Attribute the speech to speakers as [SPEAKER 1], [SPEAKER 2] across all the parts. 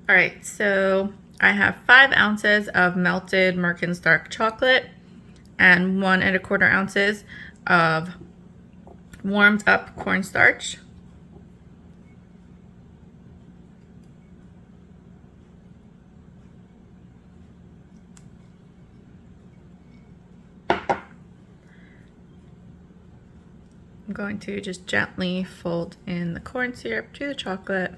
[SPEAKER 1] All right, so I have 5 ounces of melted Merkin's dark chocolate and 1 1/4 ounces of warmed up cornstarch. I'm going to just gently fold in the corn syrup to the chocolate.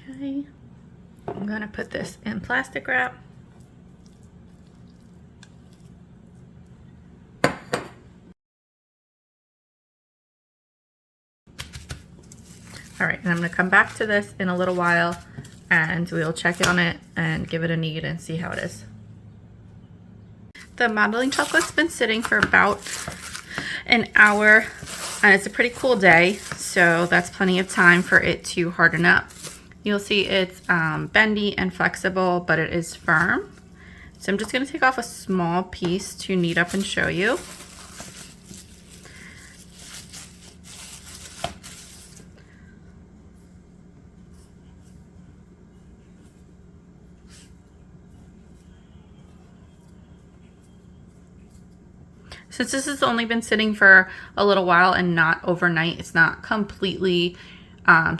[SPEAKER 1] Okay, I'm gonna put this in plastic wrap. All right, and I'm gonna come back to this in a little while and we'll check on it and give it a knead and see how it is. The modeling chocolate's been sitting for about an hour and it's a pretty cool day, so that's plenty of time for it to harden up. You'll see it's bendy and flexible, but it is firm. So I'm just gonna take off a small piece to knead up and show you. Since this has only been sitting for a little while and not overnight, it's not completely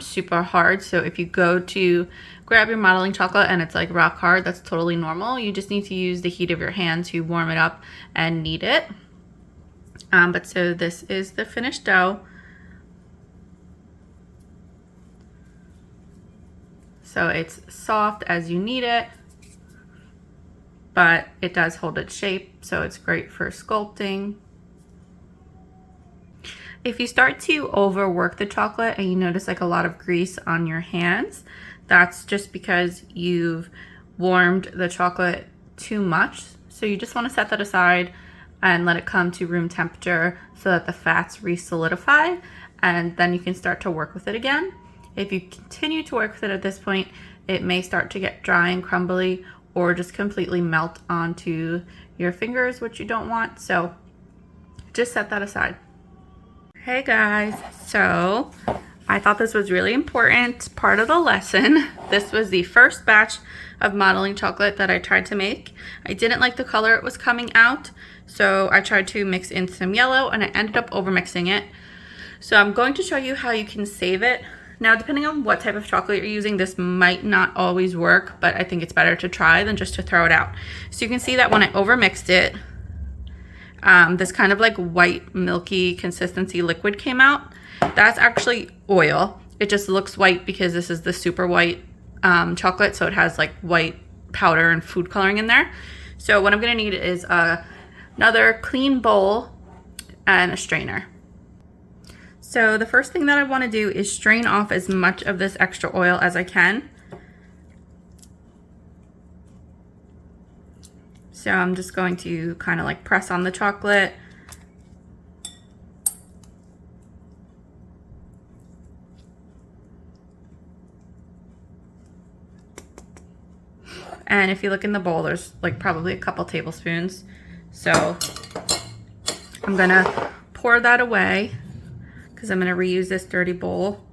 [SPEAKER 1] super hard. So if you go to grab your modeling chocolate and it's like rock hard, that's totally normal. You just need to use the heat of your hand to warm it up and knead it. But so this is the finished dough. So it's soft as you knead it, but it does hold its shape, so it's great for sculpting. If you start to overwork the chocolate and you notice like a lot of grease on your hands, that's just because you've warmed the chocolate too much. So you just want to set that aside and let it come to room temperature so that the fats re-solidify, and then you can start to work with it again. If you continue to work with it at this point, it may start to get dry and crumbly or just completely melt onto your fingers, which you don't want. So just set that aside. Hey guys, so I thought this was really important part of the lesson. This was the first batch of modeling chocolate that I tried to make. I didn't like the color it was coming out, so I tried to mix in some yellow and I ended up overmixing it. So I'm going to show you how you can save it. Now, depending on what type of chocolate you're using, this might not always work, but I think it's better to try than just to throw it out. So you can see that when I overmixed it, this kind of like white milky consistency liquid came out. That's actually oil. It just looks white because this is the super white chocolate, so it has like white powder and food coloring in there. So what I'm gonna need is another clean bowl and a strainer. So the first thing that I want to do is strain off as much of this extra oil as I can. So I'm just going to kind of like press on the chocolate. And if you look in the bowl, there's like probably a couple tablespoons. So I'm gonna pour that away because I'm gonna reuse this dirty bowl.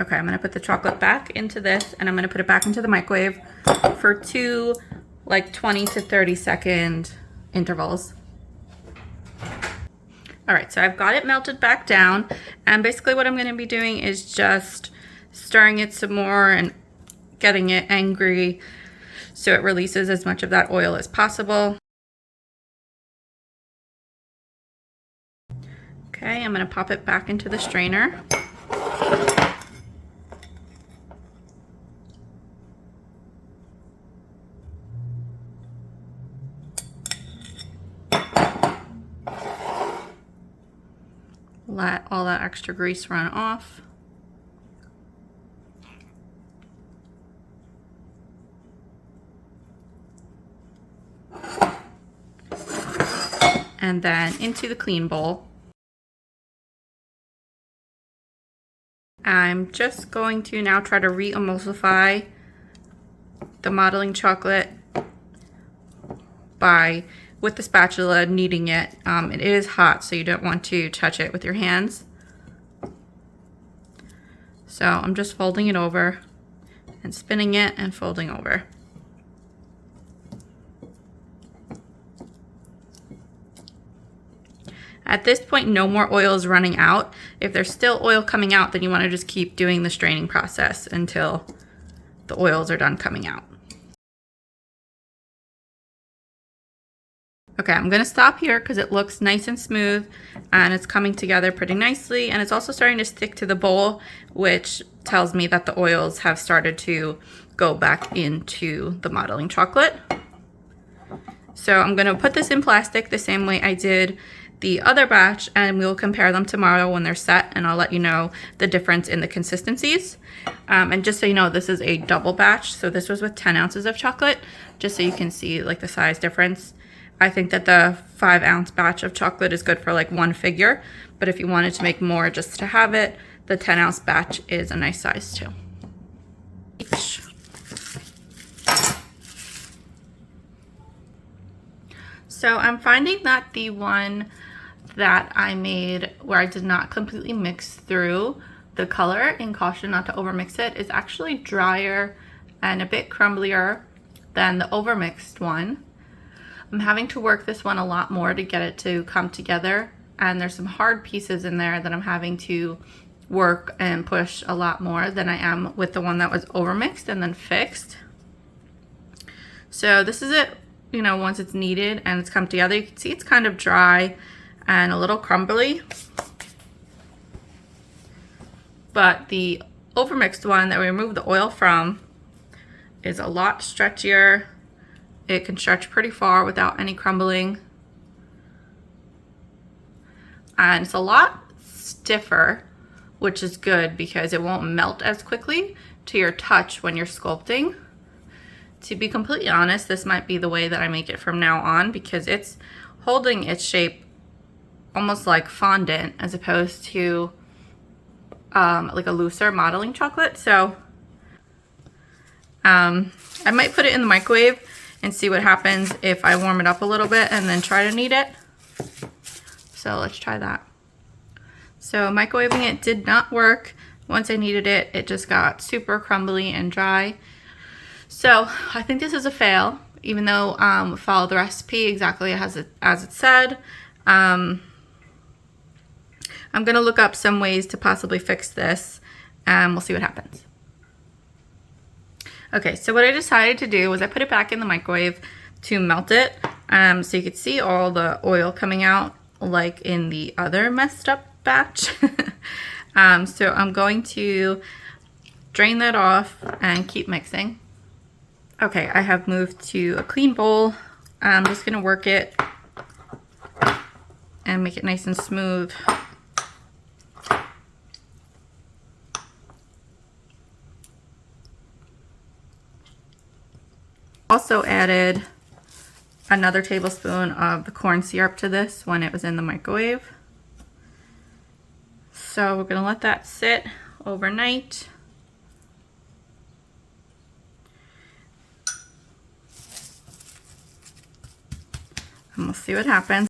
[SPEAKER 1] Okay, I'm gonna put the chocolate back into this and I'm gonna put it back into the microwave for 2 like 20 to 30 second intervals. All right, so I've got it melted back down, and basically what I'm gonna be doing is just stirring it some more and getting it angry so it releases as much of that oil as possible. Okay, I'm gonna pop it back into the strainer. let all that extra grease run off. And then into the clean bowl. I'm just going to now try to re-emulsify the modeling chocolate with the spatula, kneading it. It is hot, so you don't want to touch it with your hands. So I'm just folding it over and spinning it and folding over. At this point, no more oil is running out. If there's still oil coming out, then you want to just keep doing the straining process until the oils are done coming out. Okay, I'm gonna stop here because it looks nice and smooth and it's coming together pretty nicely, and it's also starting to stick to the bowl, which tells me that the oils have started to go back into the modeling chocolate. So I'm gonna put this in plastic the same way I did the other batch, and we'll compare them tomorrow when they're set, and I'll let you know the difference in the consistencies. And just so you know, this is a double batch, so this was with 10 ounces of chocolate, just so you can see like the size difference. I think that the 5-ounce batch of chocolate is good for like one figure, but if you wanted to make more just to have it, the 10-ounce batch is a nice size too. So I'm finding that the one that I made where I did not completely mix through the color, in caution not to overmix it, is actually drier and a bit crumblier than the overmixed one. I'm having to work this one a lot more to get it to come together, and there's some hard pieces in there that I'm having to work and push a lot more than I am with the one that was overmixed and then fixed. So this is it, you know, once it's kneaded and it's come together. You can see it's kind of dry and a little crumbly. But the overmixed one that we removed the oil from is a lot stretchier. It can stretch pretty far without any crumbling. And it's a lot stiffer, which is good because it won't melt as quickly to your touch when you're sculpting. To be completely honest, this might be the way that I make it from now on, because it's holding its shape almost like fondant as opposed to like a looser modeling chocolate. So I might put it in the microwave and see what happens if I warm it up a little bit and then try to knead it. So let's try that. So microwaving it did not work. Once I kneaded it, it just got super crumbly and dry. So I think this is a fail, even though we followed the recipe exactly as it said. I'm gonna look up some ways to possibly fix this, and we'll see what happens. Okay, so what I decided to do was I put it back in the microwave to melt it, so you could see all the oil coming out like in the other messed up batch. So I'm going to drain that off and keep mixing. Okay, I have moved to a clean bowl. I'm just gonna work it and make it nice and smooth. Also added another tablespoon of the corn syrup to this when it was in the microwave. So we're gonna let that sit overnight. And we'll see what happens.